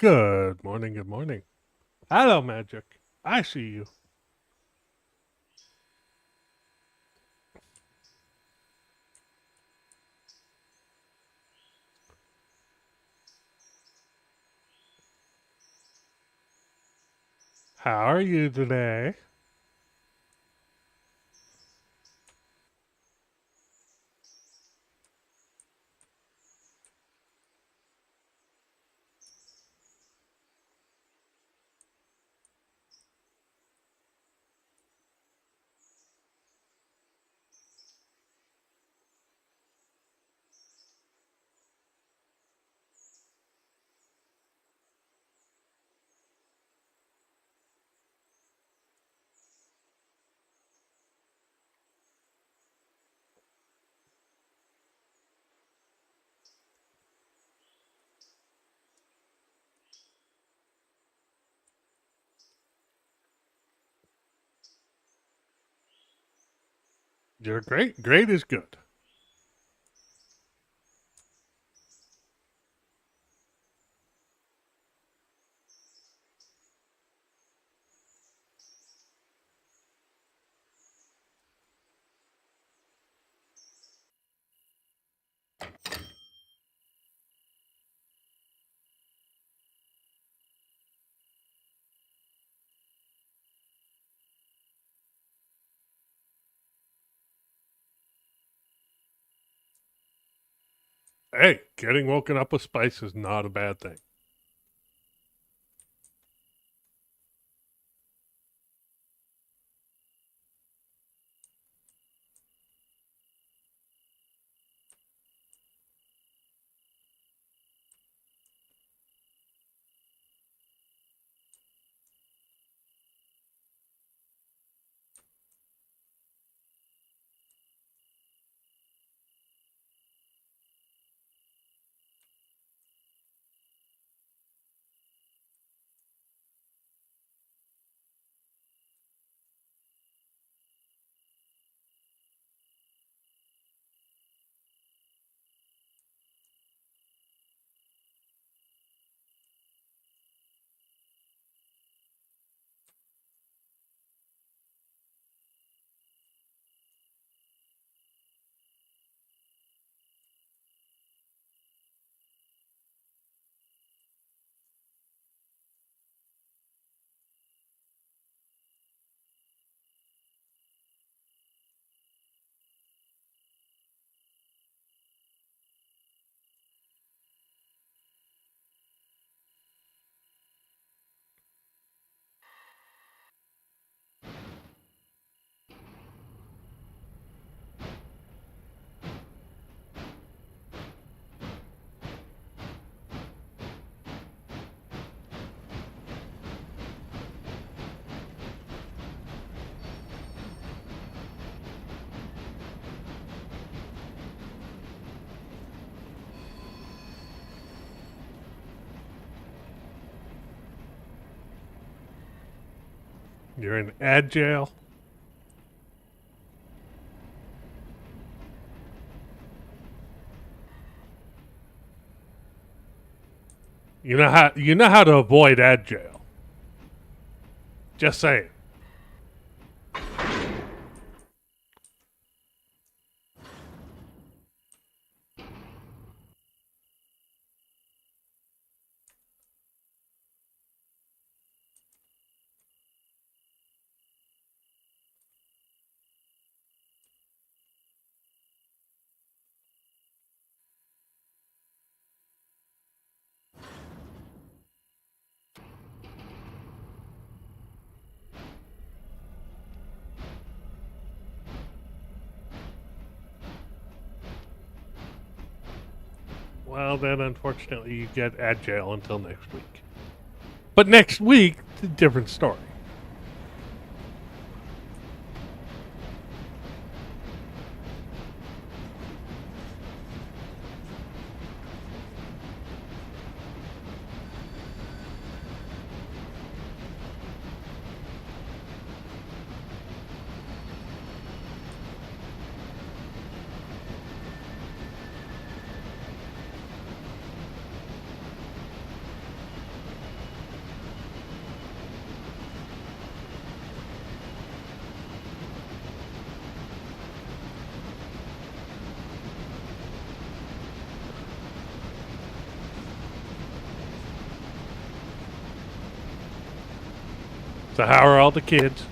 Good morning, good morning. Hello, Magic. I see you. How are you today? You're great. Great is good. Hey, getting woken up with spice is not a bad thing. You're in ad jail. You know how to avoid ad jail. Just saying. Well, then unfortunately you get ad jail until next week. But next week, it's a different story. So how are all the kids?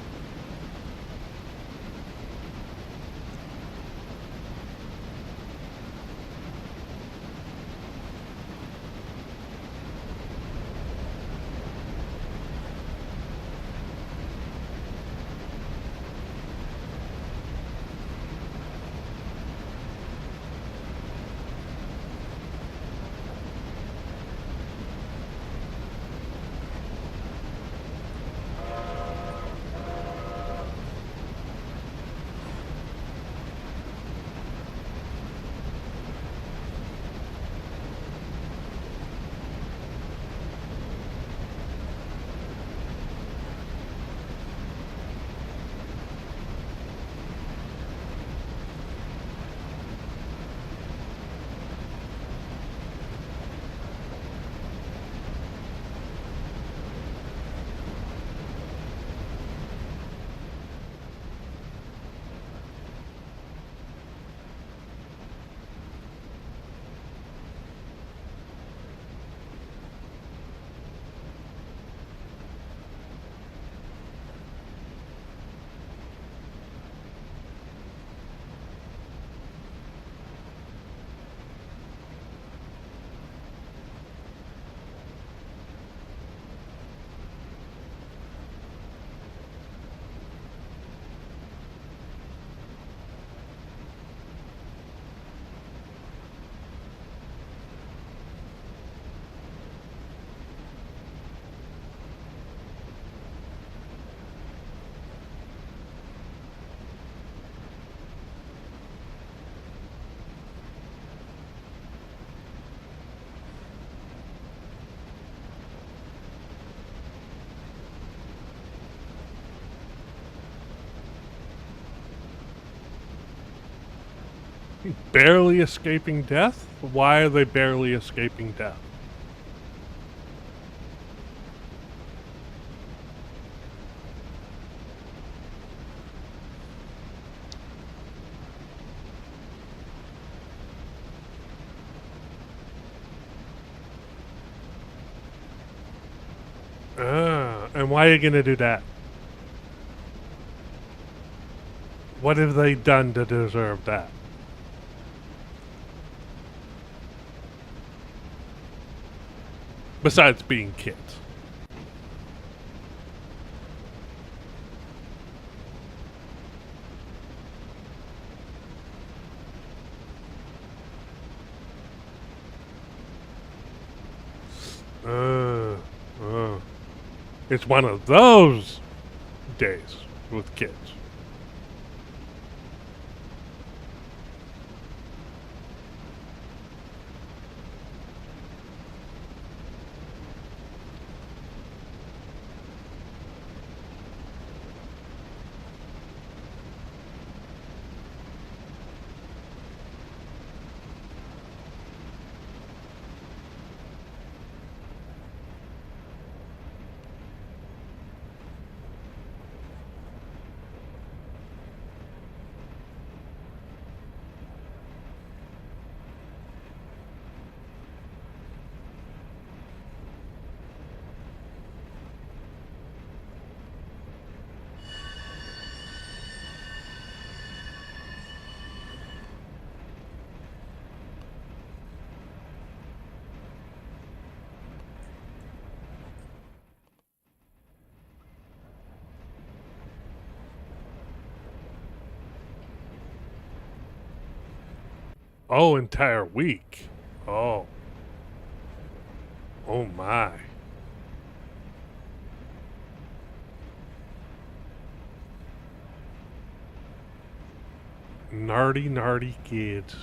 Barely escaping death? Why are they barely escaping death? And why are you gonna do that? What have they done to deserve that? Besides being kids. Uh, uh. It's one of those days with kids. Oh, entire week. Oh. Oh my. Nardy, nardy kids.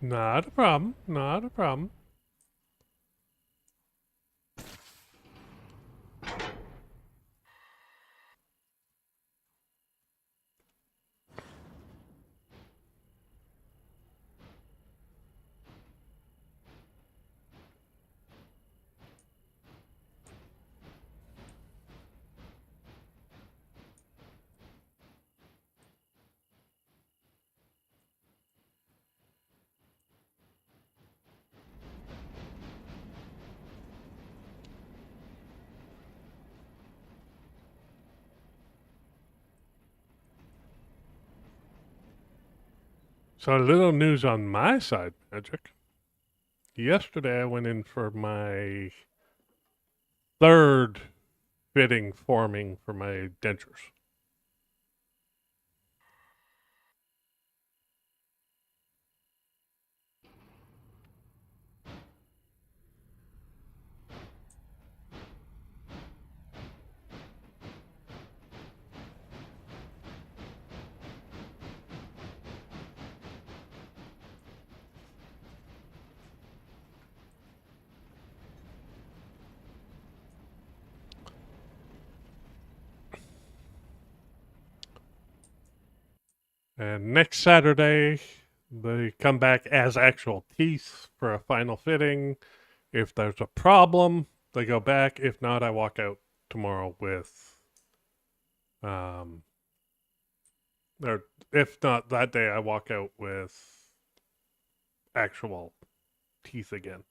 Not a problem. Not a problem. So a little news on my side, Magic. Yesterday I went in for my third fitting forming for my dentures. And next Saturday, they come back as actual teeth for a final fitting. If there's a problem, they go back. If not, I walk out tomorrow with, um, or if not that day, I walk out with actual teeth again.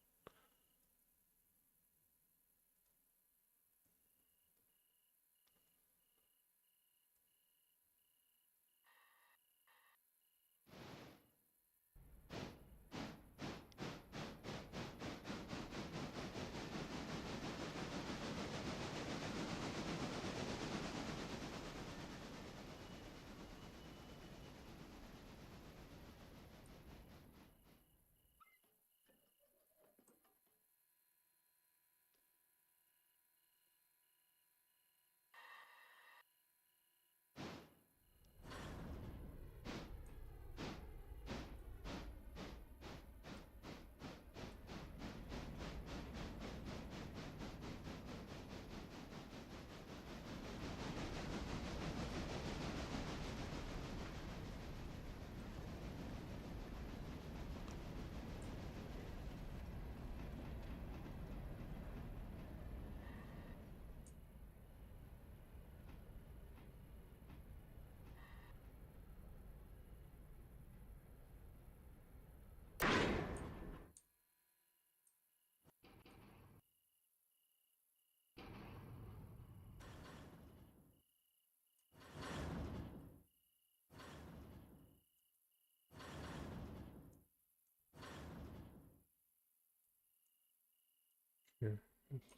Yeah.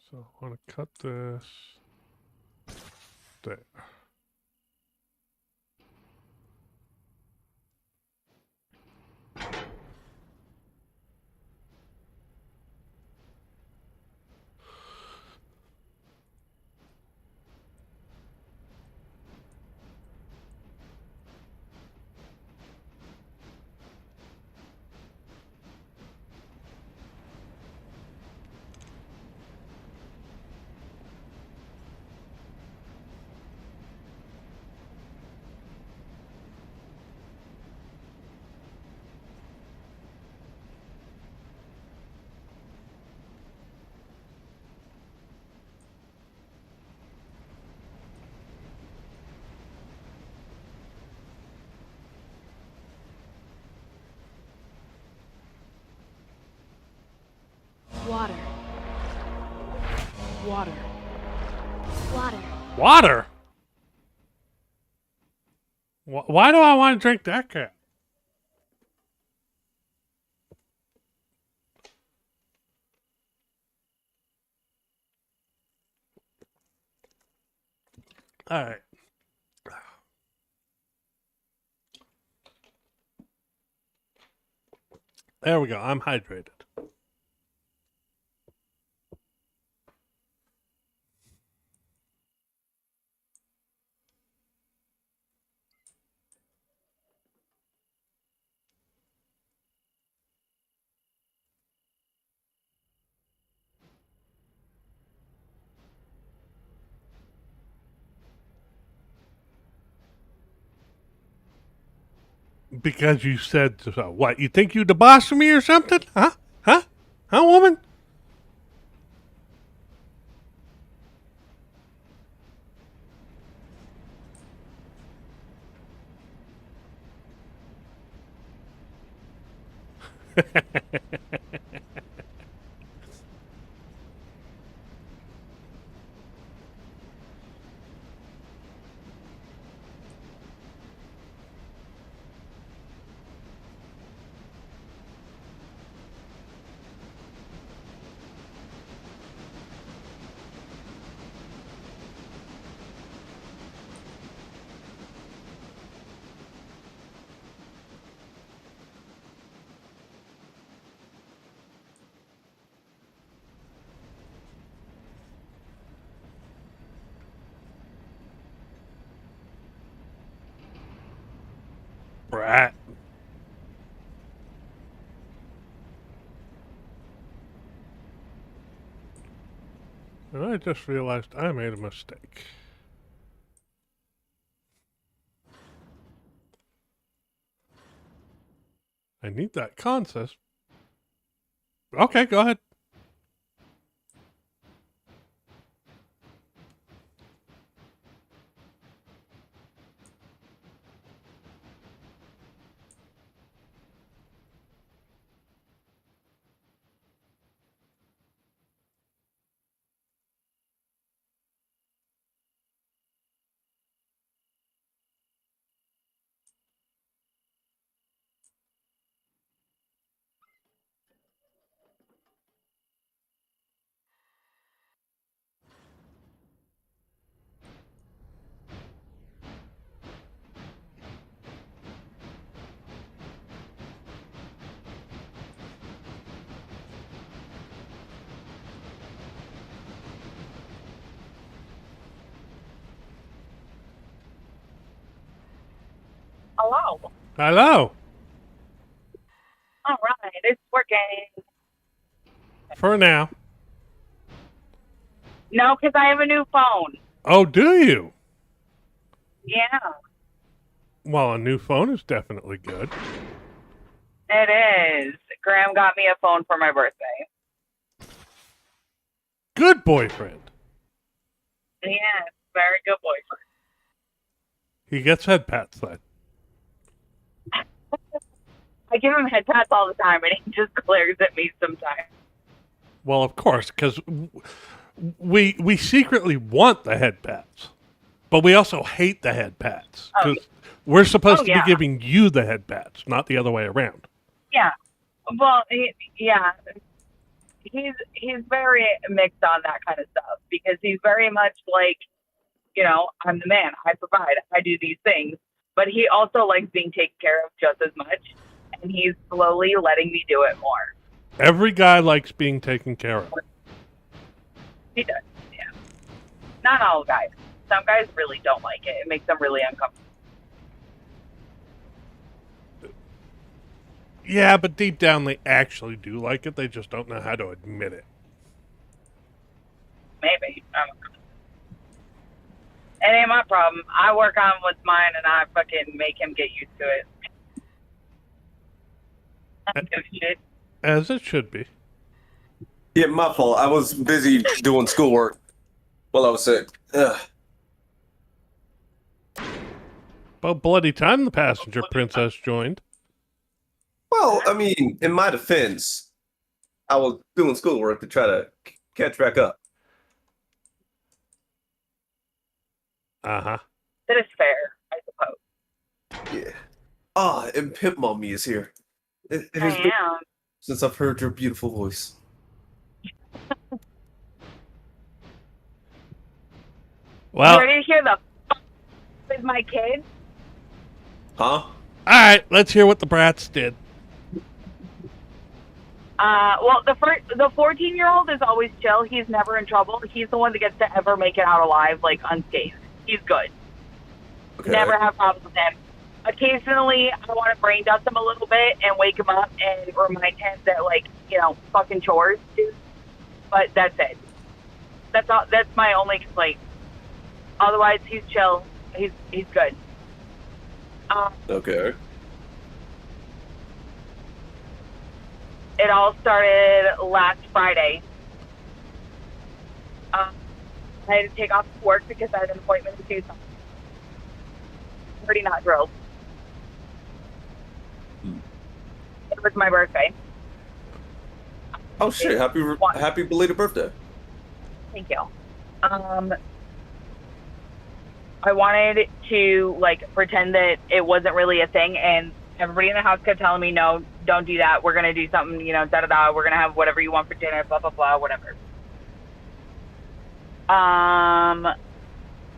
So I want to cut this there. Water. Water. Water. Water? Why do I want to drink that crap? All right. There we go. I'm hydrated. Because you said so. What, you think you the boss of me or something? Huh? Huh? Huh, woman? Brat. And I just realized I made a mistake. I need that consist. Okay, go ahead. Hello. Hello. All right, it's working. For now. No, because I have a new phone. Oh, do you? Yeah, Well, a new phone is definitely good. it is. Graham got me a phone for my birthday. Good boyfriend. Yeah, very good boyfriend. He gets head pats then. I give him head pats all the time, and he just glares at me sometimes. Well, of course, because we secretly want the head pats, but we also hate the head pats Oh, because we're supposed to yeah. be giving you the head pats, not the other way around. Yeah. Well, yeah. He's very mixed on that kind of stuff because he's very much like, I'm the man. I provide. I do these things. But he also likes being taken care of just as much, and he's slowly letting me do it more. Every guy likes being taken care of. He does, yeah. Not all guys. Some guys really don't like it. It makes them really uncomfortable. Yeah, but deep down they actually do like it. They just don't know how to admit it. Maybe. It ain't my problem. I work on what's mine, and I fucking make him get used to it. I don't give a shit. As it should be. Yeah, my fault. I was busy doing schoolwork while I was sick. Ugh. About bloody time the passenger princess joined. Well, I mean, in my defense, I was doing schoolwork to try to catch back up. Uh-huh. That is fair, I suppose. Yeah. Ah, and Pimp Mommy is here. It has I been am. since I've heard your beautiful voice. Well, You ready to hear the with my kid? Huh? all right, let's hear what the brats did. Well, the 14-year-old is always chill. He's never in trouble. He's the one that gets to ever make it out alive, like unscathed. He's good. Okay. Never have problems with him. Occasionally, I want to brain dust him a little bit and wake him up and remind him that, like, fucking chores. But that's it. That's all. That's my only complaint. Otherwise, he's chill. He's good. Okay. it all started last Friday. I had to take off work because I had an appointment in Tucson. Already not drilled. It was my birthday. Oh shit! Happy belated birthday. Thank you. I wanted to like pretend that it wasn't really a thing, and everybody in the house kept telling me, "No, don't do that. We're gonna do something, you know, da da da. We're gonna have whatever you want for dinner, blah blah blah, whatever."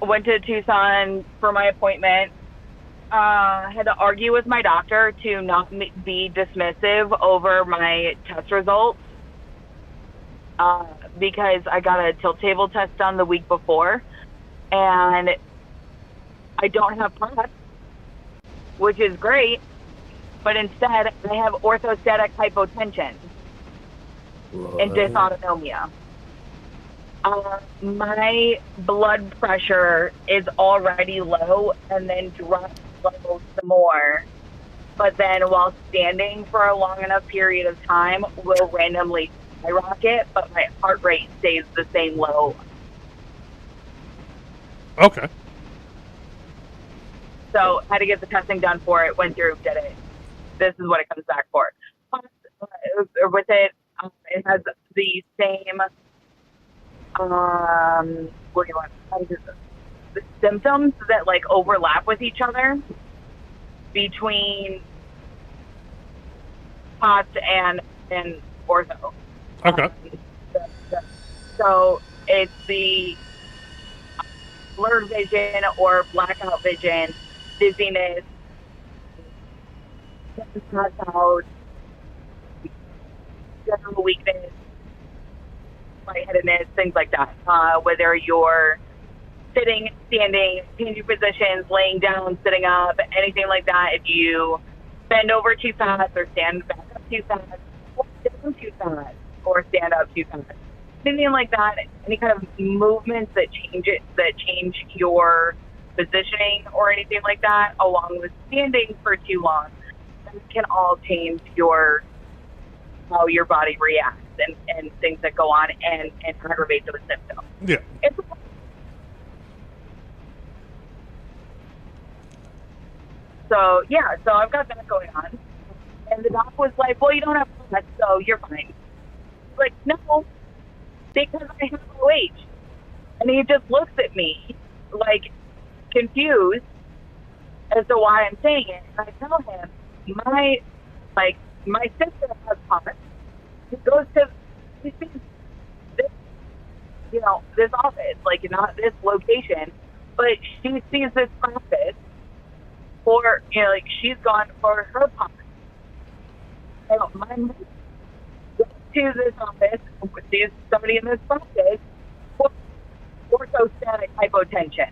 Went to Tucson for my appointment. Had to argue with my doctor to not be dismissive over my test results because I got a tilt table test done the week before, and I don't have POTS, which is great, but instead I have orthostatic hypotension and dysautonomia. My blood pressure is already low and then drops low some more. But then while standing for a long enough period of time will randomly skyrocket, but my heart rate stays the same low. Okay. So I had to get the testing done for it, went through, did it. This is what it comes back for. With it, it has the same what do you want? The symptoms that like overlap with each other between POTS and ortho. Okay. So it's the blurred vision or blackout vision, dizziness, pass out, general weakness, lightheadedness, things like that. Whether you're sitting, standing, changing positions, laying down, sitting up, anything like that. If you bend over too fast or stand back up too fast, or sit down too fast or stand up too fast, anything like that, any kind of movements that change your positioning or anything like that, along with standing for too long, that can all change how your body reacts and things that go on and aggravate those symptoms. Yeah. So I've got that going on. And the doc was like, well, you don't have POTS, so you're fine. Like, no, because I have OH. And he just looks at me like confused as to why I'm saying it. And I tell him, my sister has POTS. He goes to, he sees this, this office, like not this location, but she sees this practice for, like she's gone for her POTS. My mom goes to this office, sees somebody in this practice for orthostatic hypotension.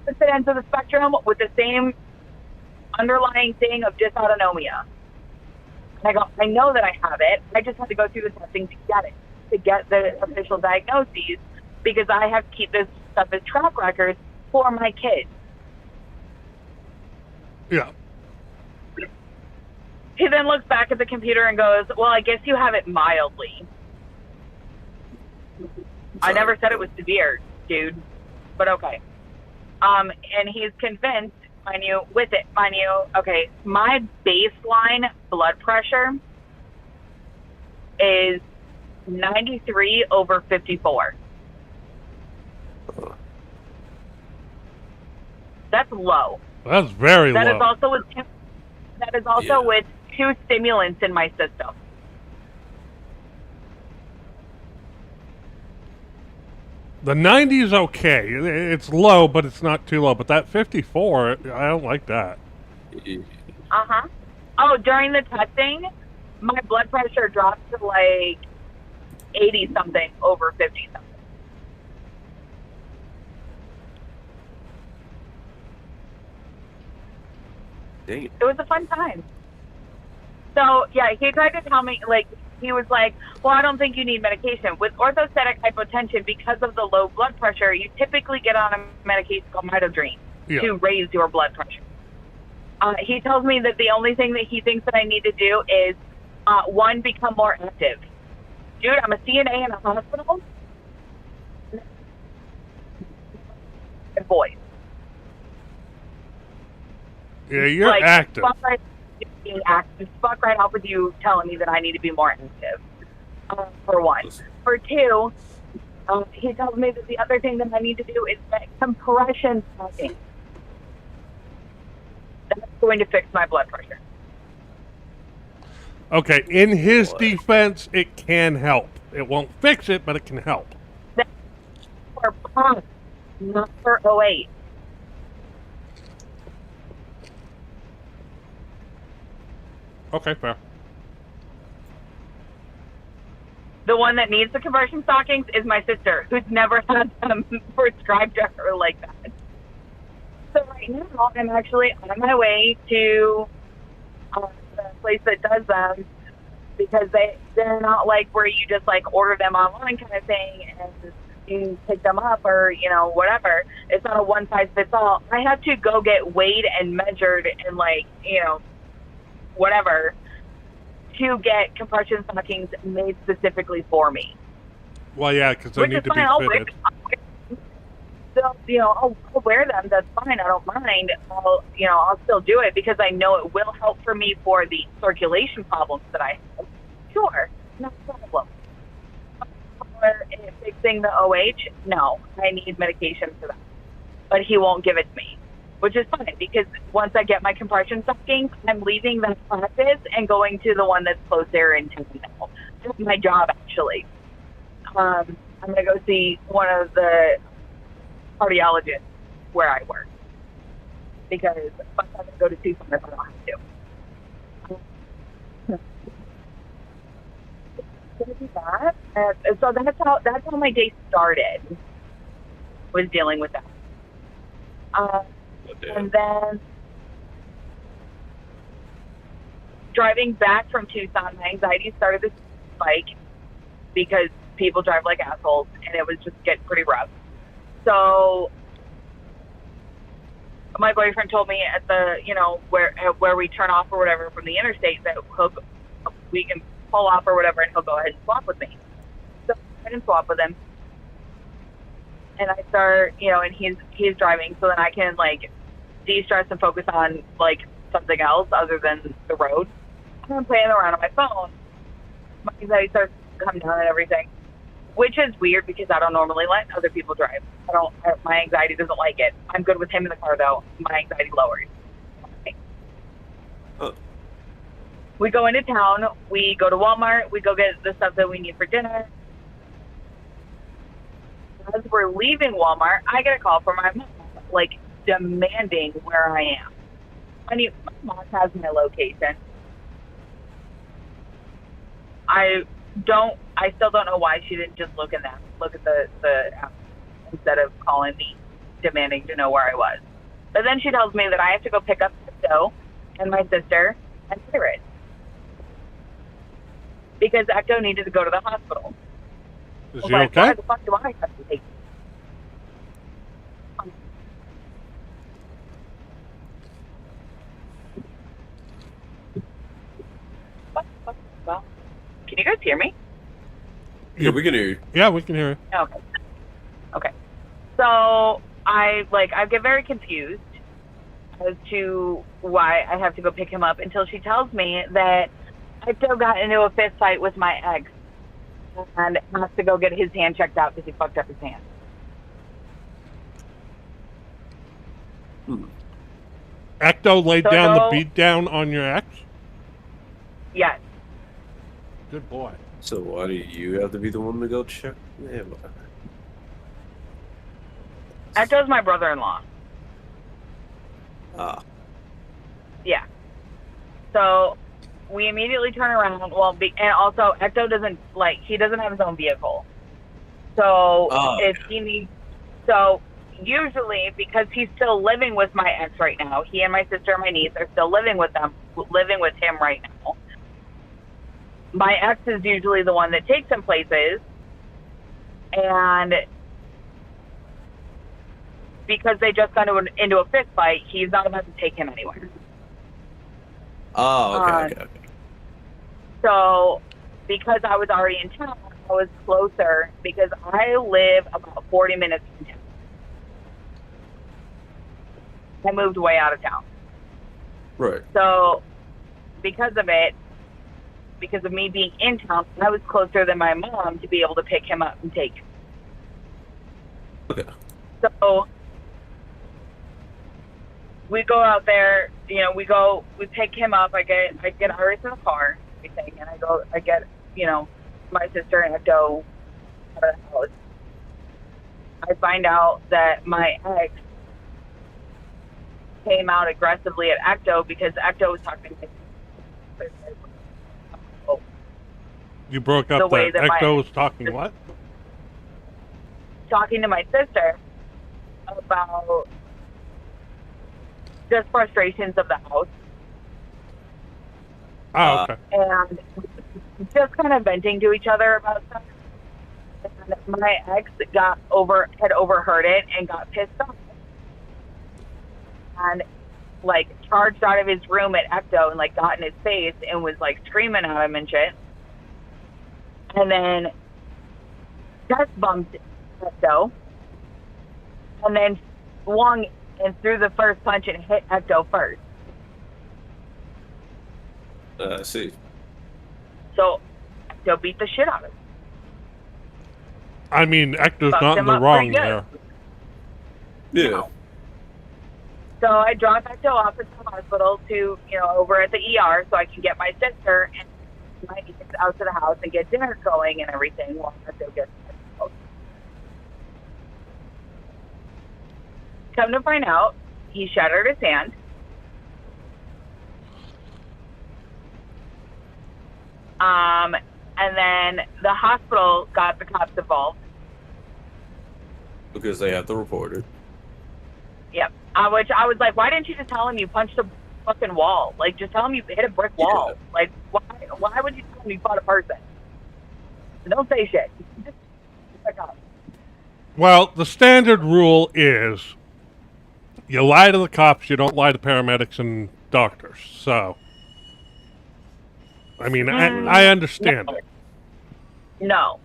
Opposite ends of the spectrum with the same underlying thing of dysautonomia. And I go, I know that I have it. I just have to go through the testing to get the official diagnoses, because I have to keep this stuff as track records for my kids. Yeah. He then looks back at the computer and goes, well, I guess you have it mildly. I never said it was severe, dude. But okay. And he's convinced, mind you, okay, my baseline blood pressure is 93 over 54. That's low. That's very low. That is also with two stimulants in my system. The 90 is okay. It's low, but it's not too low. But that 54, I don't like that. Uh-huh. Oh, during the testing, my blood pressure dropped to like 80-something over 50-something. Dang it. It was a fun time. So, yeah, he tried to tell me, like, he was like, well, I don't think you need medication. With orthostatic hypotension, because of the low blood pressure, you typically get on a medication called midodrine to raise your blood pressure. He tells me that the only thing that he thinks that I need to do is One, become more active. Dude, I'm a CNA in a hospital. Boys. Yeah, you're Like, active. fuck right, being active. Fuck right off with you telling me that I need to be more active. For one. For two, he tells me that the other thing that I need to do is get compression stocking. That's going to fix my blood pressure. Okay, in his defense, it can help. It won't fix it, but it can help. That's for pump, not for OH. Okay, fair. The one that needs the compression stockings is my sister, who's never had them prescribed to her like that. So right now, I'm actually on my way to the place that does them, because they're not like where you just like order them online kind of thing and you pick them up or whatever. It's not a one size fits all. I have to go get weighed and measured and like whatever to get compression stockings made specifically for me. Well, yeah, because they Which need is to be fine. I'll fitted. I'll wear them. That's fine. I don't mind. I'll still do it because I know it will help for me for the circulation problems that I have. Sure, no problem. For fixing the OH, no, I need medication for that. But he won't give it to me, which is fine because once I get my compression stockings, I'm leaving that practice and going to the one that's closer in town now. That's my job, actually. I'm going to go see one of the cardiologists where I work because I'm not going to go to Tucson if I don't have to. Going to do that. So that's how my day started. Was dealing with that. And then driving back from Tucson, my anxiety started to spike because people drive like assholes, and it was just getting pretty rough. So my boyfriend told me at the where we turn off or whatever from the interstate that we can pull off or whatever, and he'll go ahead and swap with me. So I didn't swap with him, and I start and he's driving, so then I can like de-stress and focus on like something else other than the road. I'm playing around on my phone. My anxiety starts to come down and everything, which is weird because I don't normally let other people drive. My anxiety doesn't like it. I'm good with him in the car though. My anxiety lowers. We go into town. We go to Walmart. We go get the stuff that we need for dinner. As we're leaving Walmart, I get a call from my mom, like demanding where I am. My mom has my location. I still don't know why she didn't just look at the app instead of calling me demanding to know where I was. But then she tells me that I have to go pick up Ecto and my sister and Spirit because Ecto needed to go to the hospital. Is I was he like, okay? why the fuck do I have to take Well, can you guys hear me? Yeah, we can hear you. Yeah, we can hear you. Okay. So I get very confused as to why I have to go pick him up until she tells me that I still got into a fist fight with my ex and has to go get his hand checked out because he fucked up his hand. Ecto laid So down the no- beat down on your ex? Yes. Good boy. So why do you have to be the one to go check him? Ecto's my brother-in-law. Ah. Yeah. So we immediately turn around. And also Ecto he doesn't have his own vehicle. So so usually because he's still living with my ex right now, he and my sister and my niece are still living with him right now. My ex is usually the one that takes him places, and because they just got into a fist fight, he's not about to take him anywhere. Oh, okay. So So, because I was already in town, I was closer because I live about 40 minutes from town. I moved way out of town. Right. So, because of it, because of me being in town, I was closer than my mom to be able to pick him up and take him. Okay. So, we go out there, we pick him up. I get Iris in the car, everything, and I get, my sister and Ecto out of the house. I find out that my ex came out aggressively at Ecto because Ecto was talking to me. You broke up The way there. that my Ecto was talking what? talking to my sister about just frustrations of the house Oh, okay. and just kind of venting to each other about stuff. And my ex had overheard it and got pissed off and like charged out of his room at Ecto and like got in his face and was like screaming at him and shit. And then chest bumped Ecto and then swung and threw the first punch and hit Ecto first. I see. So Ecto beat the shit out of him. I mean, Ecto's Fucked not in him the up wrong pretty good. there. Yeah. No. So I drop Ecto off at the hospital to, over at the ER so I can get my sister and my niece out to the house and get dinner going and everything while Ecto gets out. Come to find out, he shattered his hand. And then the hospital got the cops involved. Because they have to report it. Yep. Which I was like, why didn't you just tell him you punched a fucking wall? Like, just tell him you hit a brick wall. Yeah. Like, why would you tell him you fought a person? Don't say shit. Just pick up. Well, the standard rule is you lie to the cops, you don't lie to paramedics and doctors. So, I mean, I understand it. No.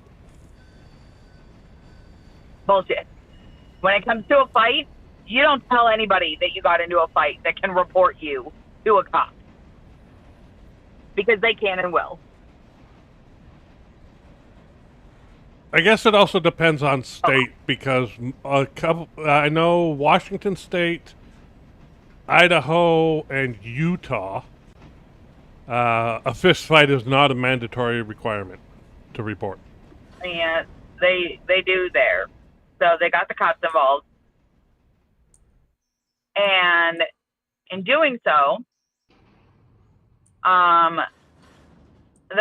Bullshit. When it comes to a fight, you don't tell anybody that you got into a fight that can report you to a cop. Because they can and will. I guess it also depends on state because I know Washington State, Idaho, and Utah, a fist fight is not a mandatory requirement to report. And they do there. So they got the cops involved. And in doing so, the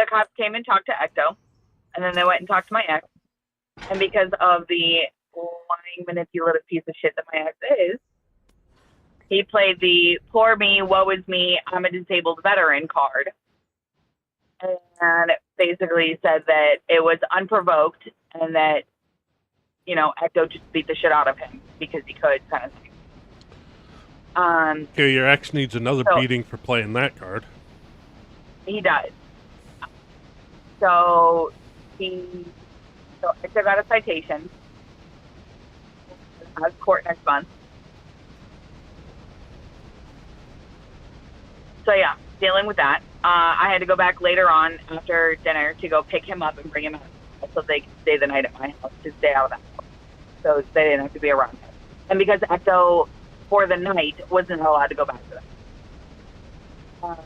cops came and talked to Ecto, and then they went and talked to my ex. And because of the lying, manipulative piece of shit that my ex is, he played the poor me, woe is me, I'm a disabled veteran card. And basically said that it was unprovoked and that, Ecto just beat the shit out of him because he could, kind of thing. Okay, your ex needs another beating for playing that card. He does. So Ecto got a citation. Has court next month. So yeah, dealing with that. I had to go back later on after dinner to go pick him up and bring him out so they could stay the night at my house to stay out of the house. So they didn't have to be around him. And because Ecto for the night wasn't allowed to go back to them.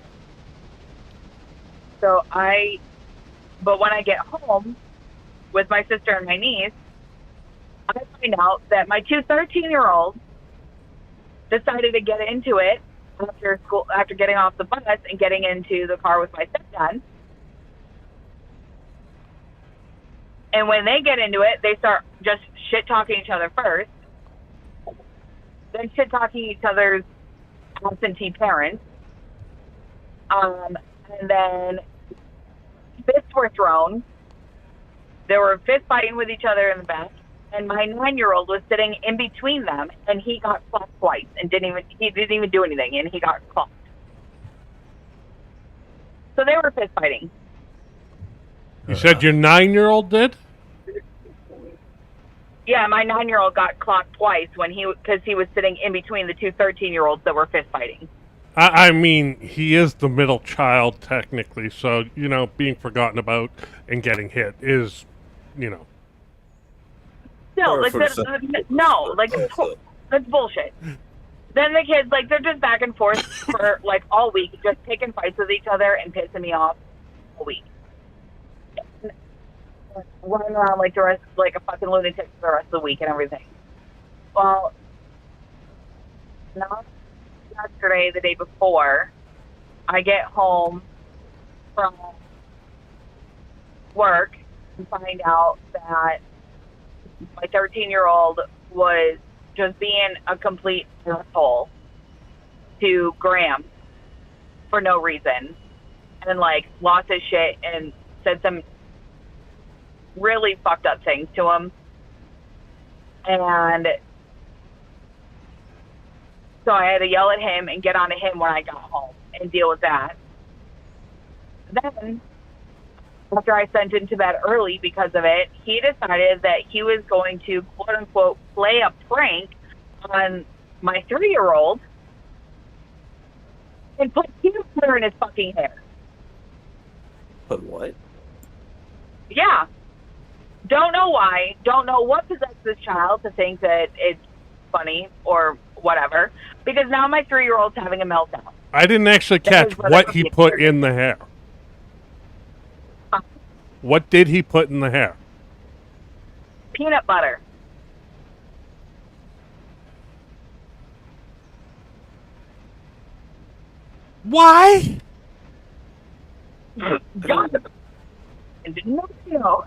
But when I get home with my sister and my niece, I find out that my two 13-year-olds decided to get into it after school, after getting off the bus and getting into the car with my stepdad. And when they get into it, they start just shit-talking each other first, then shit-talking each other's absentee parents, and then fists were thrown. They were fist fighting with each other in the back, and my 9-year-old was sitting in between them, and he got clocked twice and he didn't even do anything, and he got clocked. So they were fist fighting. You said your 9-year-old did? Yeah, my 9-year-old got clocked twice because he was sitting in between the two 13-year-olds that were fist fighting. I mean, he is the middle child technically, so being forgotten about and getting hit is, you know. Still, Sorry like for the sound. no, like that's bullshit. Then the kids, like, they're just back and forth for like all week, just picking fights with each other and pissing me off all week. Running around like the rest, like a fucking lunatic for the rest of the week and everything. Well, not yesterday, the day before, I get home from work and find out that my 13-year-old was just being a complete asshole to Graham for no reason, and like lost his shit and said some really fucked up things to him. And so I had to yell at him and get onto him when I got home and deal with that. Then, after I sent him to bed early because of it, he decided that he was going to, quote unquote, play a prank on my 3-year-old and put peanut butter in his fucking hair. But what? Yeah. Don't know why. Don't know what possessed this child to think that it's funny or whatever. Because now my 3-year-old's having a meltdown. I didn't actually catch what he put in the hair. What did he put in the hair? Peanut butter. Why? God. I did not know.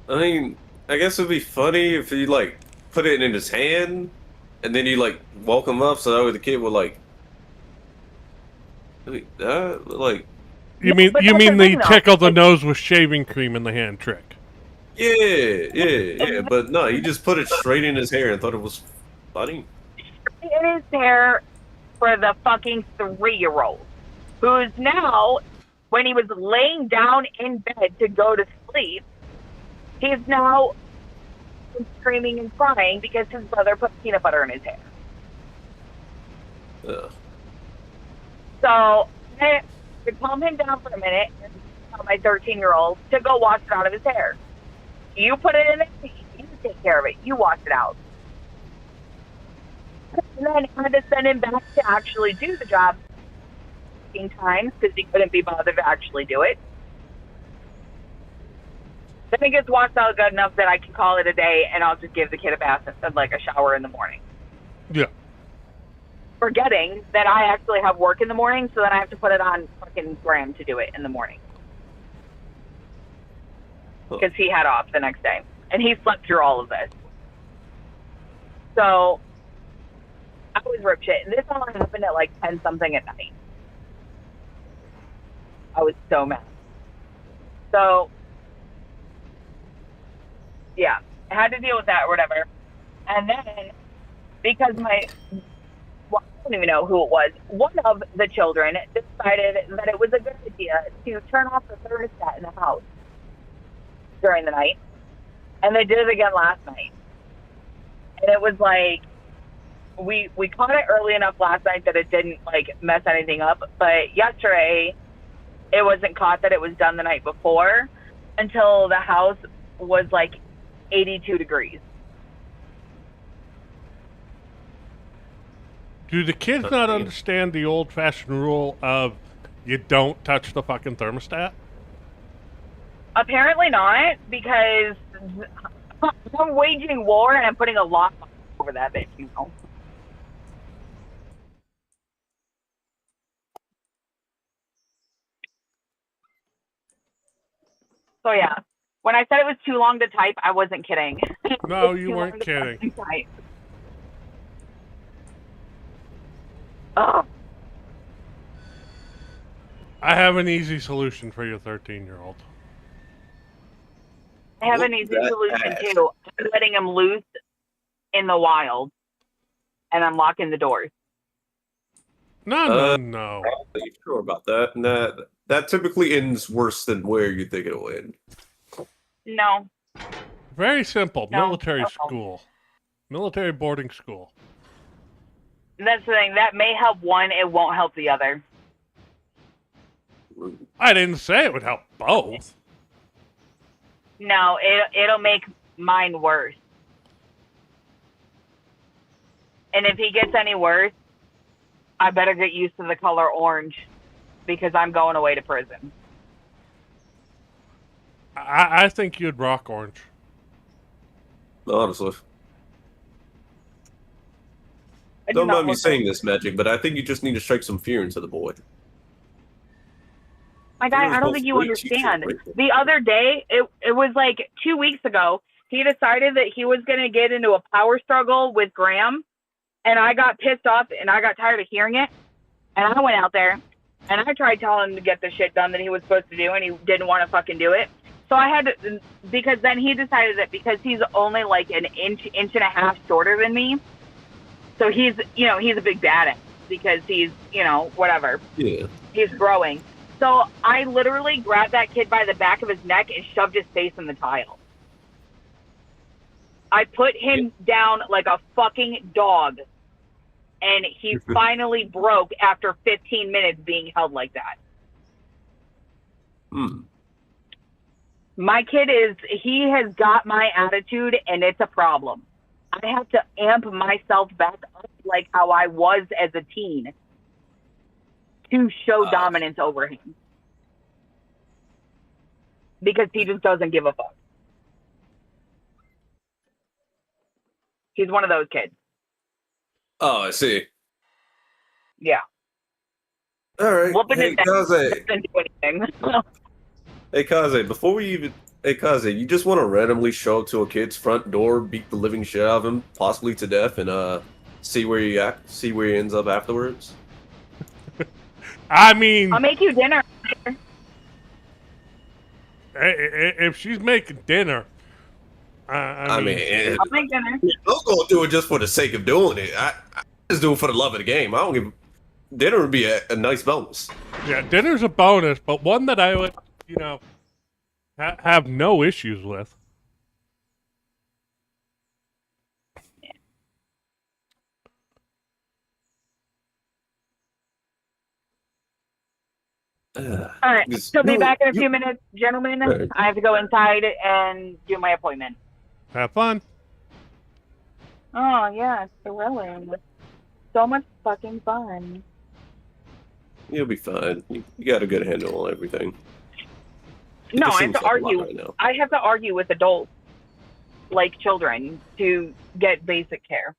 I mean, I guess it'd be funny if you like put it in his hand, and then you like woke him up so that way the kid would like like. You mean the tickle the nose with shaving cream in the hand trick? Yeah. But no, he just put it straight in his hair and thought it was funny. In his hair for the fucking 3-year-old, who's now, when he was laying down in bed to go to sleep, he's now screaming and crying because his brother put peanut butter in his hair. Ugh. So I to calm him down for a minute and tell my 13-year-old to go wash it out of his hair. You put it in there, you take care of it. You wash it out. And then I had to send him back to actually do the job times because he couldn't be bothered to actually do it. Then it gets washed out good enough that I can call it a day and I'll just give the kid a bath and like a shower in the morning. Yeah. Forgetting that I actually have work in the morning, so then I have to put it on fucking Graham to do it in the morning. Because he had off the next day. And he slept through all of this. So, I was rip shit. And this all happened at like 10 something at night. I was so mad. So, yeah. I had to deal with that or whatever. And then, because well, I don't even know who it was. One of the children decided that it was a good idea to turn off the thermostat in the house during the night. And they did it again last night. And it was like, we caught it early enough last night that it didn't like mess anything up. But yesterday, it wasn't caught that it was done the night before until the house was like 82 degrees. Do the kids not understand the old-fashioned rule of you don't touch the fucking thermostat? Apparently not, because I'm waging war and I'm putting a lock over that bitch, you know. So yeah, when I said it was too long to type, I wasn't kidding. No, you weren't kidding. Ugh. I have an easy solution for your 13-year-old. I have an easy solution too. I'm letting him loose in the wild, and I'm locking the doors. No. Are you sure about that? that typically ends worse than where you think it'll end. No, Very simple. No. Military No. school. Military boarding school. that's the thing. That may help one. It won't help the other. I didn't say it would help both. No, it'll make mine worse. And if he gets any worse, I better get used to the color orange because I'm going away to prison. I think you'd rock orange. Honestly. I do Don't not mind me want saying that. this, Magic, but I think you just need to strike some fear into the boy. My guy, He was I don't both think you great teacher and understand. great- The other day, it was like 2 weeks ago, he decided that he was going to get into a power struggle with Graham, and I got pissed off and I got tired of hearing it, and I went out there and I tried telling him to get the shit done that he was supposed to do, and he didn't want to fucking do it. So I had to, because then he decided that because he's only like an inch and a half shorter than me, so he's a big badass because he's, whatever. Yeah. He's growing. So I literally grabbed that kid by the back of his neck and shoved his face in the tile. I put him down like a fucking dog. And he finally broke after 15 minutes being held like that. My kid he has got my attitude, and it's a problem. I have to amp myself back up like how I was as a teen to show dominance over him. Because he just doesn't give a fuck. He's one of those kids. Oh, I see. Yeah. All right. Whooping Hey, his ass Kaze. doesn't do anything. Hey, Kaze, before we even... Hey, Kaze, you just want to randomly show up to a kid's front door, beat the living shit out of him, possibly to death, and see where he ends up afterwards? I mean, I'll make you dinner. if she's making dinner, I mean, I'll make dinner. I'm going to do it just for the sake of doing it. I just do it for the love of the game. I don't give... Dinner would be a nice bonus. yeah, dinner's a bonus, but one that I would, have no issues with. All right. So be back in a few minutes, gentlemen. Right. I have to go inside and do my appointment. Have fun. Oh, yeah, thrilling. So much fucking fun. You'll be fine. You got a good handle on everything. It No, just I have seems to like a lot argue. right now. I have to argue with adults, like children, to get basic care.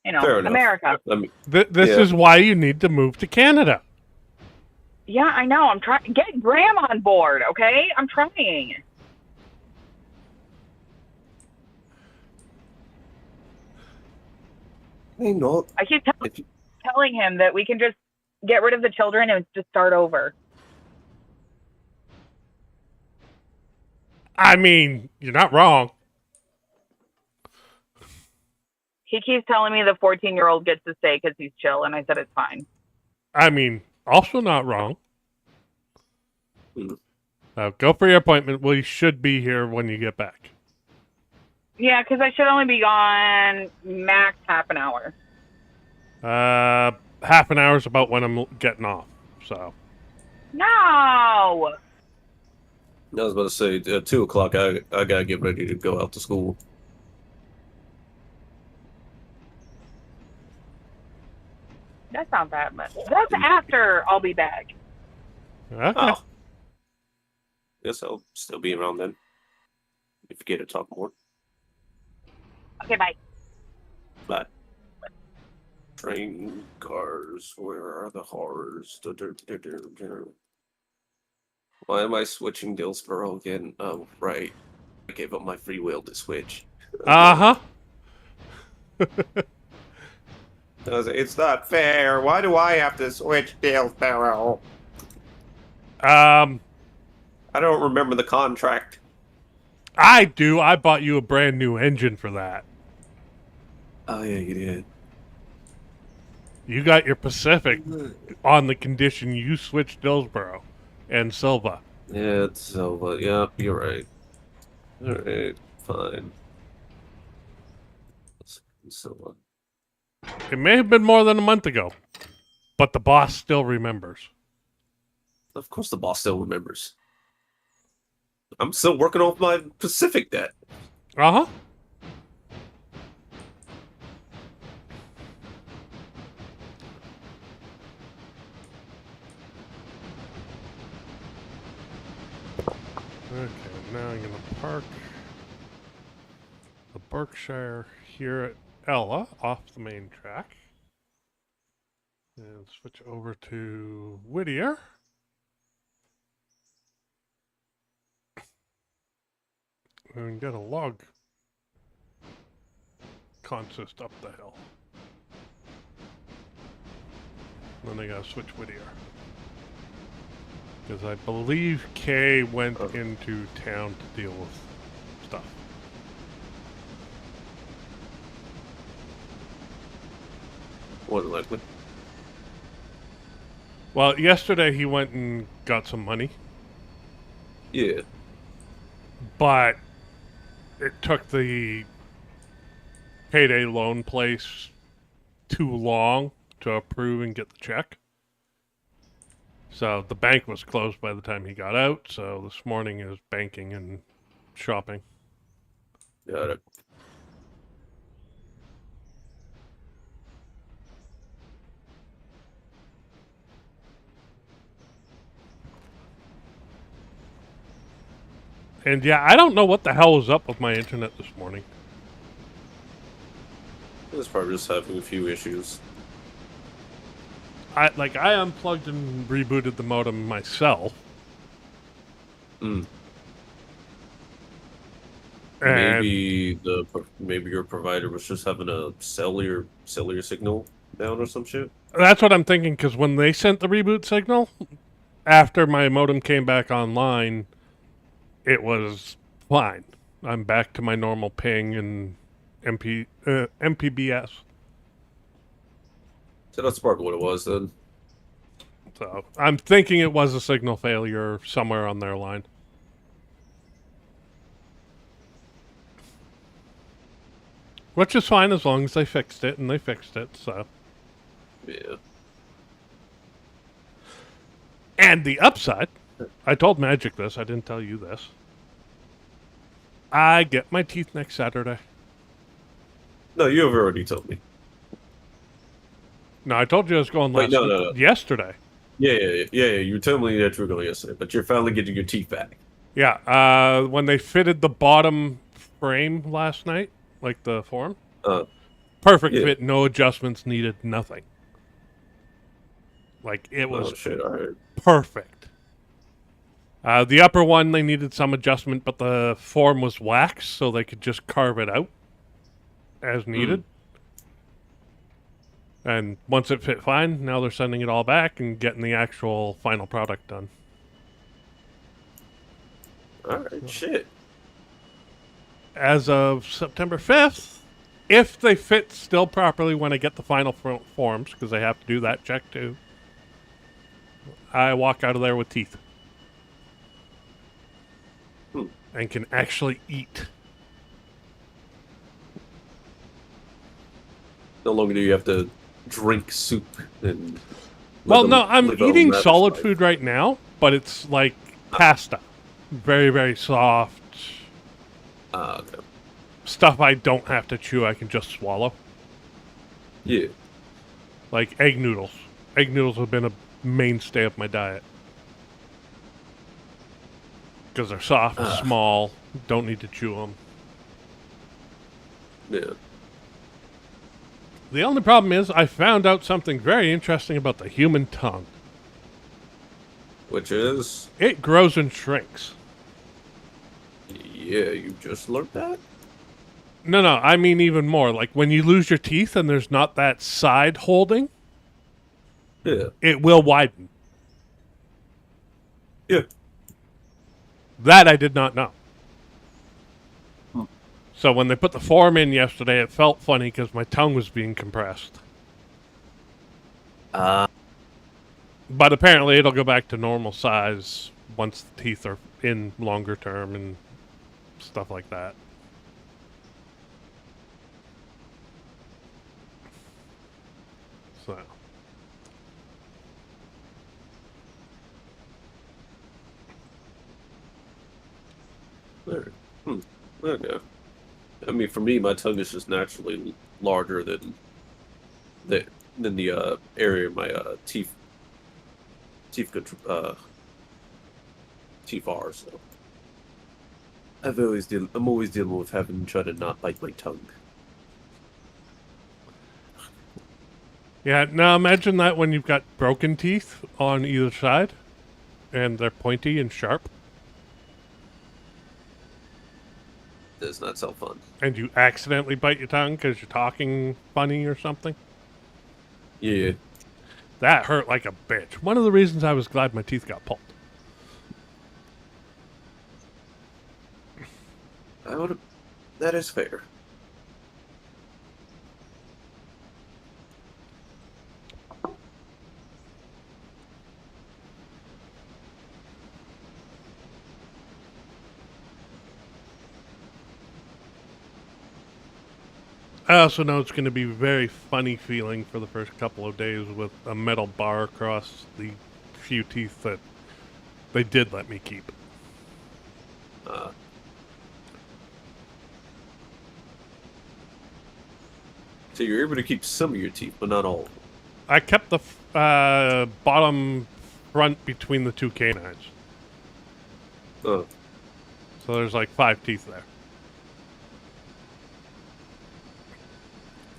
Fair enough. America. I mean, This Yeah. is why you need to move to Canada. Yeah, I know. I'm trying. Get Graham on board, okay? I'm trying. hey, no. I keep If you- telling him that we can just get rid of the children and just start over. I mean, you're not wrong. He keeps telling me the 14-year-old gets to stay because he's chill, and I said it's fine. I mean, also not wrong. Hmm. Go for your appointment. We should be here when you get back. Yeah, because I should only be gone max half an hour. Half an hour is about when I'm getting off. So No! I was about to say, 2 o'clock, I gotta get ready to go out to school. That's not bad, but that's after I'll be back. okay. Oh. Guess I'll still be around then. If you get to talk more. Okay, bye. Bye. Train, cars, where are the horrors? Why am I switching Dillsboro again? Oh, right. I gave up my free will to switch. Uh-huh. I was like, it's not fair. Why do I have to switch Dillsboro? I don't remember the contract. I do. I bought you a brand new engine for that. Oh, yeah, you did. You got your Pacific on the condition you switch Dillsboro and Silva. Yeah, it's Silva. Yeah, you're right. All right, fine. Silva. It may have been more than a month ago, but the boss still remembers. Of course, the boss still remembers. I'm still working off my Pacific debt. Uh huh. Okay, now I'm going to park the Berkshire here at Ella off the main track. And switch over to Whittier. And get a log consist up the hill. Then I gotta switch Whittier. Because I believe Kay went into town to deal with stuff. More than likely. Well, yesterday he went and got some money, Yeah. but it took the payday loan place too long to approve and get the check. So the bank was closed by the time he got out, so this morning is banking and shopping. Got it. And yeah, I don't know what the hell was up with my internet this morning. It's probably just having a few issues. I unplugged and rebooted the modem myself. Mm. And Maybe your provider was just having a cellular signal down or some shit. that's what I'm thinking, because when they sent the reboot signal, after my modem came back online, it was fine. I'm back to my normal ping and MPBS. So that's probably what it was then. So I'm thinking it was a signal failure somewhere on their line. Which is fine as long as they fixed it, and they fixed it, so. Yeah. And the upside, I told Magic this, I didn't tell you this. I get my teeth next Saturday. No, you have already told me. No, I told you I was going Wait, no. yesterday. Yeah. You told me that you were going yesterday, but you're finally getting your teeth back. Yeah, when they fitted the bottom frame last night, like the form, perfect fit, no adjustments needed, nothing. Like, it was alright. perfect. The upper one, they needed some adjustment, but the form was wax, so they could just carve it out as needed. And once it fit fine, now they're sending it all back and getting the actual final product done. Alright, shit. As of September 5th, if they fit still properly when I get the final forms, because they have to do that check too, I walk out of there with teeth. And can actually eat. No longer do you have to drink soup and... Well, no, I'm eating solid food right now, but it's like pasta. Very, very soft. Okay. Stuff I don't have to chew, I can just swallow. Yeah. Like egg noodles. Egg noodles have been a mainstay of my diet. Because they're soft, small, don't need to chew them. Yeah. The only problem is I found out something very interesting about the human tongue. Which is? It grows and shrinks. Yeah, you just learned that? No, I mean even more. Like when you lose your teeth and there's not that side holding, yeah, it will widen. Yeah. That I did not know. So when they put the form in yesterday, it felt funny because my tongue was being compressed. Uh, But apparently, it'll go back to normal size once the teeth are in longer term and stuff like that. So, there. Hmm. Okay. I mean, for me, my tongue is just naturally larger the than the area of my teeth teeth are. So I'm always dealing with having to try to not bite my tongue. yeah, now imagine that when you've got broken teeth on either side and they're pointy and sharp, Does not sound fun. and you accidentally bite your tongue because you're talking funny or something. Yeah, That hurt like a bitch. One of the reasons I was glad my teeth got pulled. I would. That is fair. I also know it's going to be very funny feeling for the first couple of days with a metal bar across the few teeth that they did let me keep. Uh, so you're able to keep some of your teeth, but not all. I kept the bottom front between the two canines. Oh, So there's like 5 teeth there.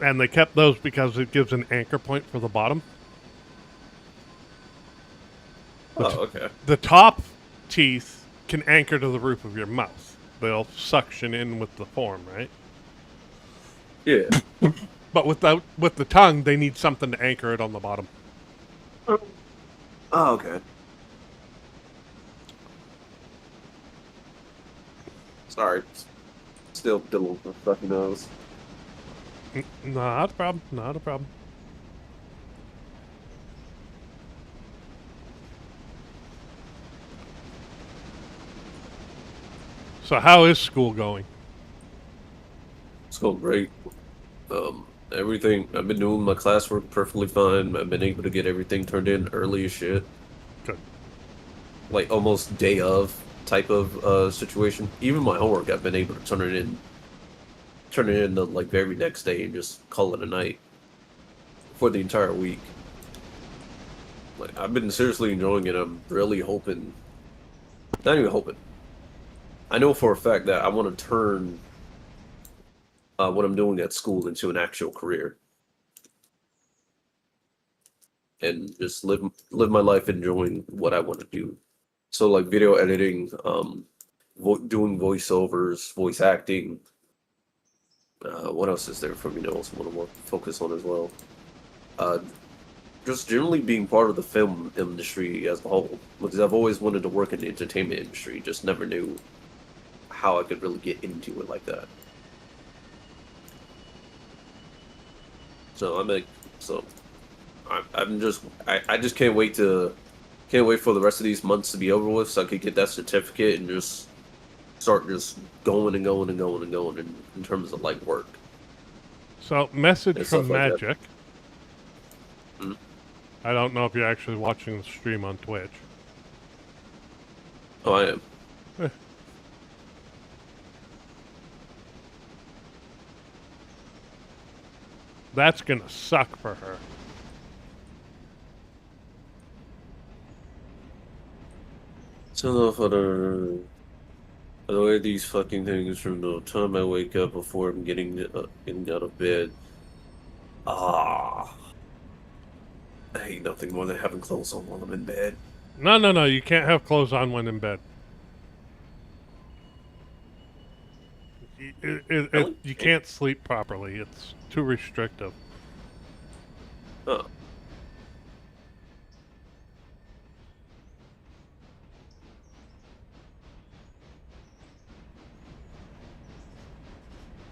And they kept those because it gives an anchor point for the bottom. okay. The top teeth can anchor to the roof of your mouth. They'll suction in with the form, right? Yeah. But with the tongue, they need something to anchor it on the bottom. Oh, okay. Sorry. Still dealing with a stuffy nose. Not a problem. Not a problem. So how is school going? It's going great. Everything I've been doing my classwork perfectly fine. I've been able to get everything turned in early as shit. Good. Like almost day of type of situation. Even my homework, I've been able to turn it in the like very next day and just call it a night for the entire week. Like I've been seriously enjoying it. I'm really hoping, not even hoping. I know for a fact that I want to turn what I'm doing at school into an actual career and just live my life enjoying what I want to do. So like video editing, doing voiceovers, voice acting. What else is there for me to also want to focus on as well? Uh, just generally being part of the film industry as a whole, because I've always wanted to work in the entertainment industry, just never knew how I could really get into it like that. So I'm like, so I just can't wait for the rest of these months to be over with, so I could get that certificate and just start just going and going and going and going in terms of like work So message and from stuff like that. Magic. Hmm? I don't know if you're actually watching the stream on Twitch. Oh, I am. That's gonna suck for her. So for the way these fucking things from the time I wake up before I'm getting out of bed. Ah, I hate nothing more than having clothes on while I'm in bed. No, no, no. You can't have clothes on when in bed. Really? You can't sleep properly. It's too restrictive. Oh.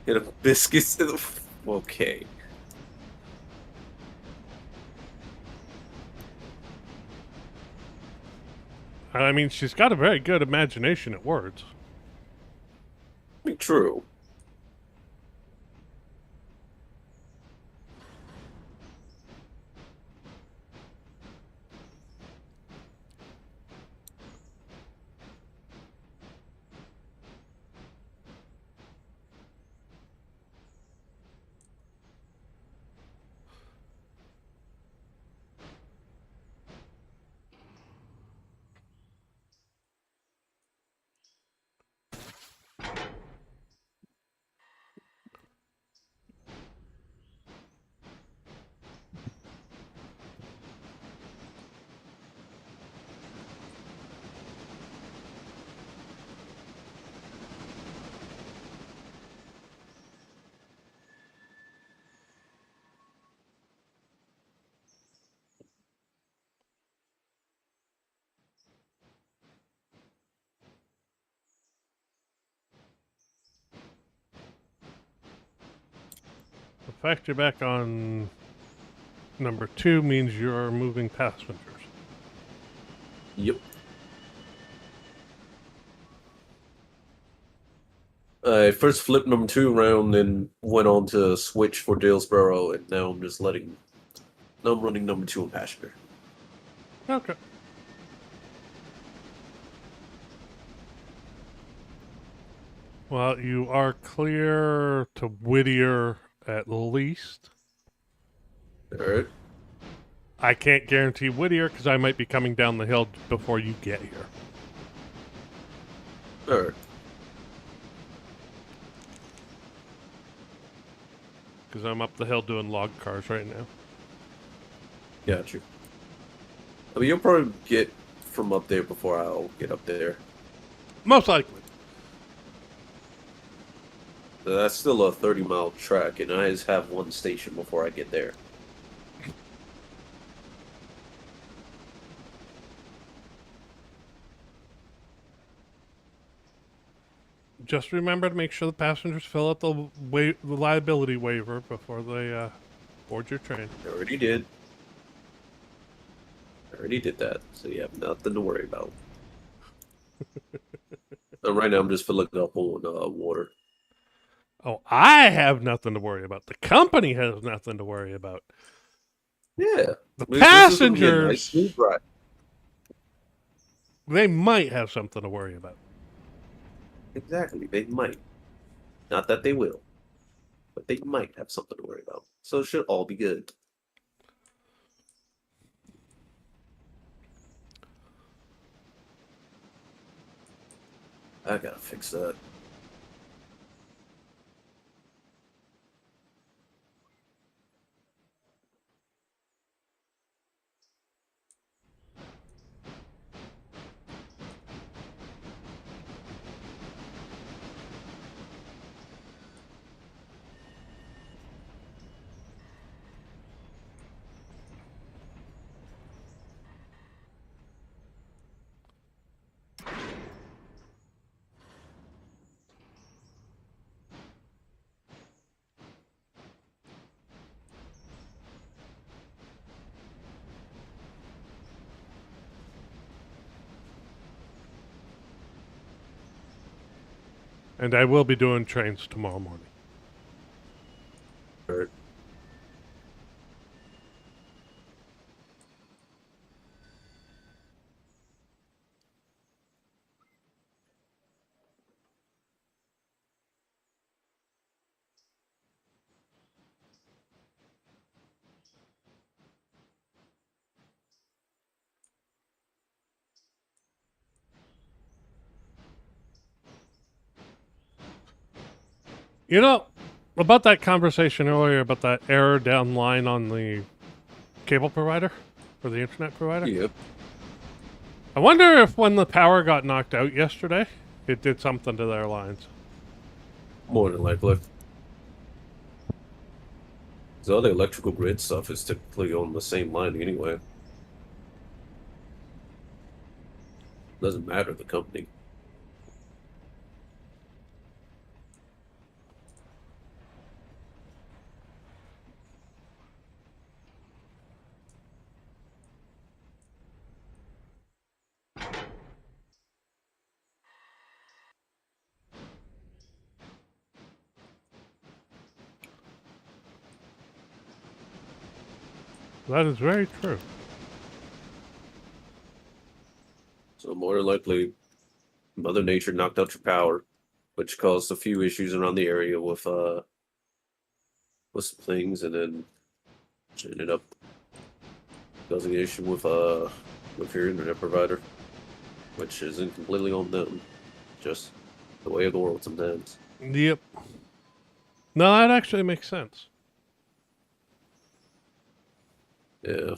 Get a biscuits. Okay. I mean, she's got a very good imagination at words. I mean, true. The fact you're back on number 2 means you're moving passengers. Yep. I first flipped number 2 around, then went on to switch for Dillsboro, and now I'm just letting. Now I'm running number 2 on passenger. Okay. Well, you are clear to Whittier at least. Alright. I can't guarantee Whittier because I might be coming down the hill before you get here. Alright. Because I'm up the hill doing log cars right now. Got you. I mean, you'll probably get from up there before I'll get up there. Most likely. That's still a 30-mile track, and I just have one station before I get there. Just remember to make sure the passengers fill out the liability waiver before they board your train. I already did. I already did that, so you have nothing to worry about. And right now, I'm just filling up on water. Oh, I have nothing to worry about. The company has nothing to worry about. Yeah. The This is gonna be a nice passengers, smooth ride. they might have something to worry about. Exactly. They might. Not that they will, but they might have something to worry about. So it should all be good. I gotta fix that. And I will be doing trains tomorrow morning. Alright. You know, about that conversation earlier about that error down line on the cable provider or the internet provider. Yep. I wonder if when the power got knocked out yesterday, it did something to their lines. More than likely. So all the electrical grid stuff is typically on the same line anyway. Doesn't matter the company. That is very true. So more than likely, Mother Nature knocked out your power, which caused a few issues around the area with some things, and then ended up causing an issue with your internet provider, which isn't completely on them. Just the way of the world sometimes. Yep. No, that actually makes sense. Yeah.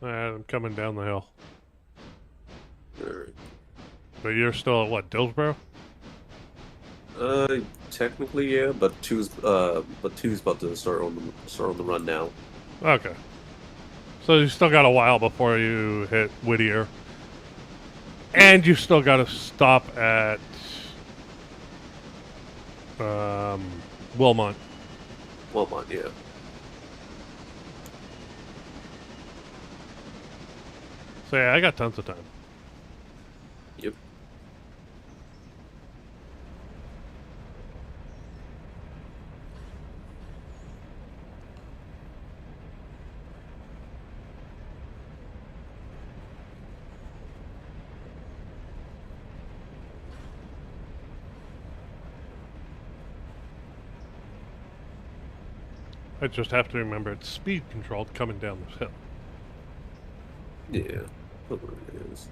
I'm coming down the hill. Alright. But you're still at what, Dillsboro? Uh, Technically, yeah, but two's about to start on the run now. Okay. So you still got a while before you hit Whittier. And you still got to stop at Wilmont. Wilmot, yeah. So yeah, I got tons of time. Yep. I just have to remember it's speed controlled coming down this hill. Yeah. Whatever it is.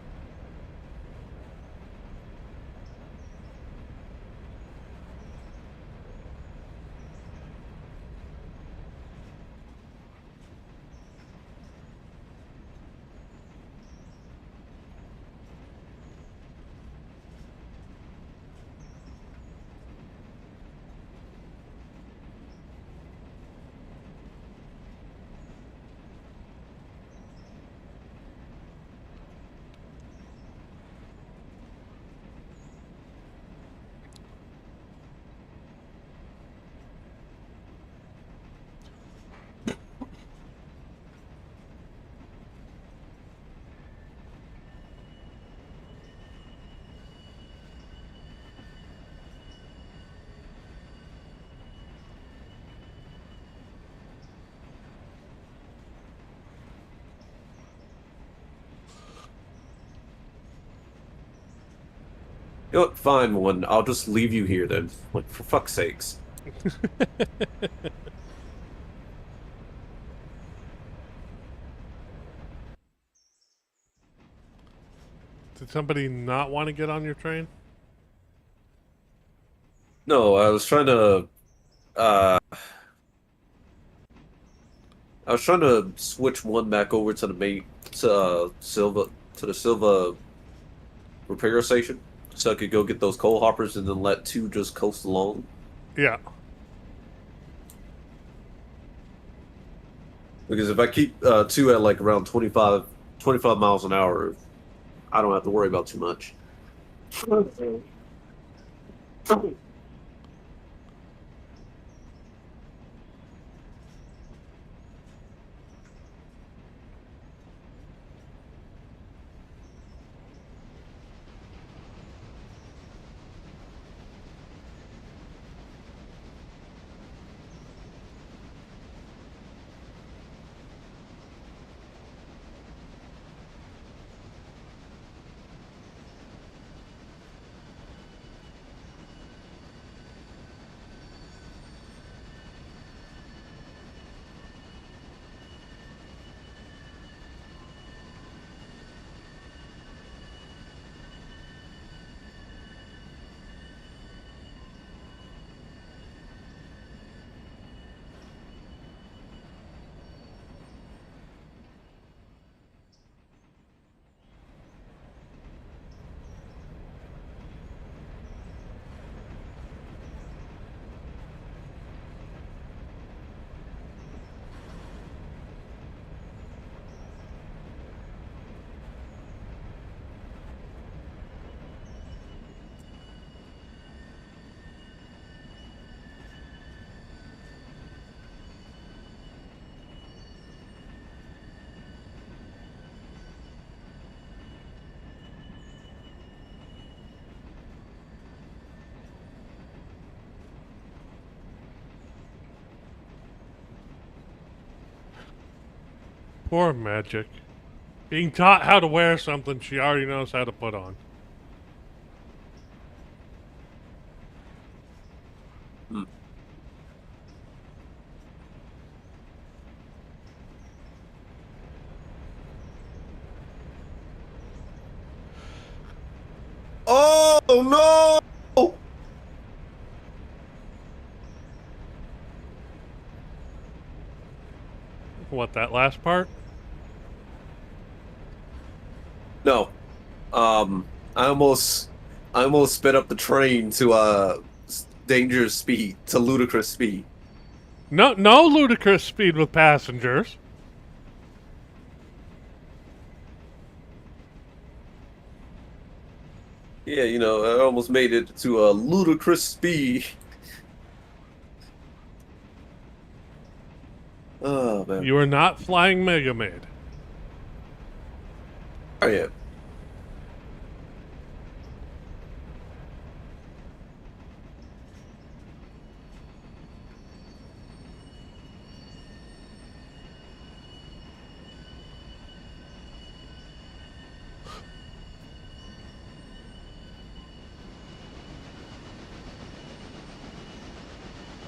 You know what? Fine, one. I'll just leave you here then. Like, for fuck's sakes. Did somebody not want to get on your train? No, uh, I was trying to switch one back over to the main, to the Silva repair station, so I could go get those coal hoppers and then let two just coast along. Yeah. Because if I keep two at like around 25 miles an hour, I don't have to worry about too much. Poor Magic. Being taught how to wear something she already knows how to put on. Hmm. Oh no! What, that last part? No. I almost sped up the train to dangerous speed, to ludicrous speed. No ludicrous speed with passengers. Yeah, I almost made it to a ludicrous speed. Oh man. You are not flying Mega Maid. Oh yeah.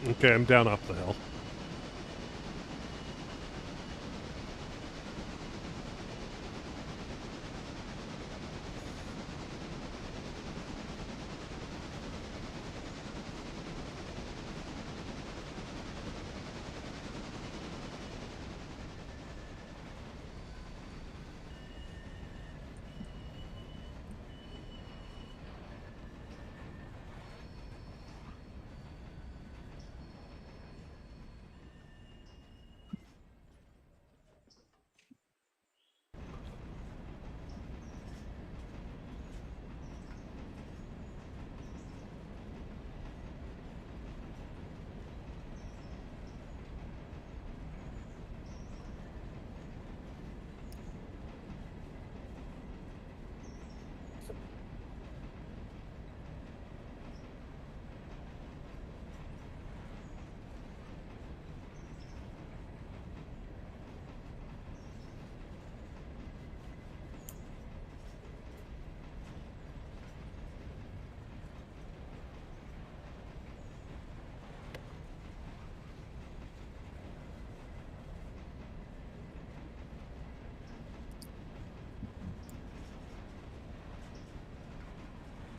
Okay, I'm down off the hill.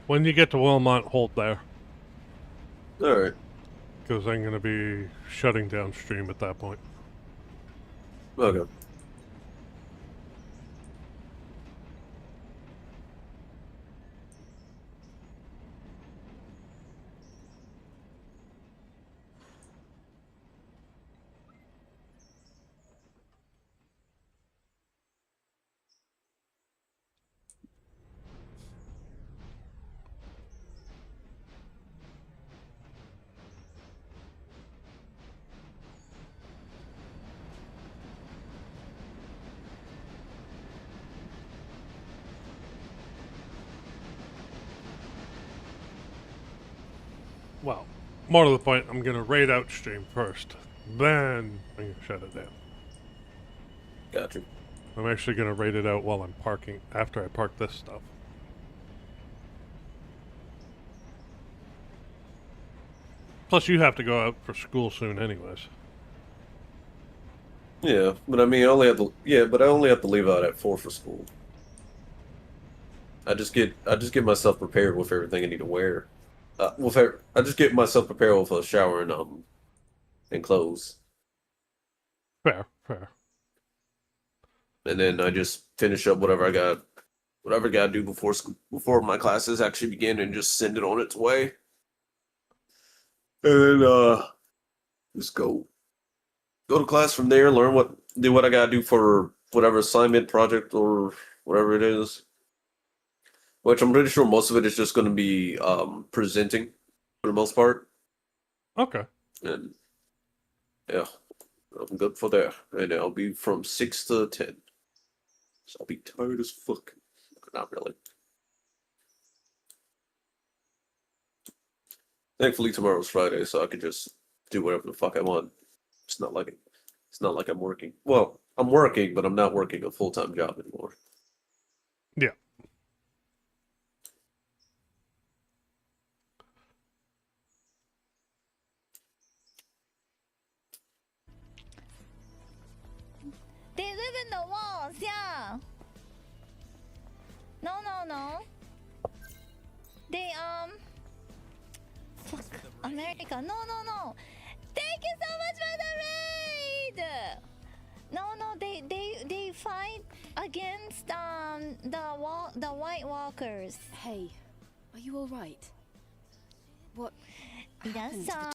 When you get to Wilmont, hold there. All right. Because I'm going to be shutting down stream at that point. Okay. Well, more to the point, I'm going to raid out stream first. Then I'm going to shut it down. Gotcha. I'm actually going to raid it out while I'm parking, after I park this stuff. Plus, you have to go out for school soon, anyways. Yeah, but I mean, I only have to. Yeah, but I only have to leave out at 4 for school. I just get myself prepared with everything I need to wear. I just get myself prepared with a shower and clothes, Fair, fair. and then I just finish up whatever I got to do before my classes actually begin, and just send it on its way, and then just go to class from there, do what I got to do for whatever assignment, project, or whatever it is. Which I'm pretty sure most of it is just going to be presenting for the most part. Okay. And yeah, I'm good for that. And I'll be from 6 to 10. So I'll be tired as fuck. Not really. Thankfully, tomorrow's Friday, so I can just do whatever the fuck I want. It's not like I'm working. Well, I'm working, but I'm not working a full-time job anymore. Yeah. They live in the walls, yeah. No, no, no. They fuck America. No, no, no. Thank you so much for the raid. No, no. They fight against the White Walkers. Hey, are you all right? What happened to the 皆さん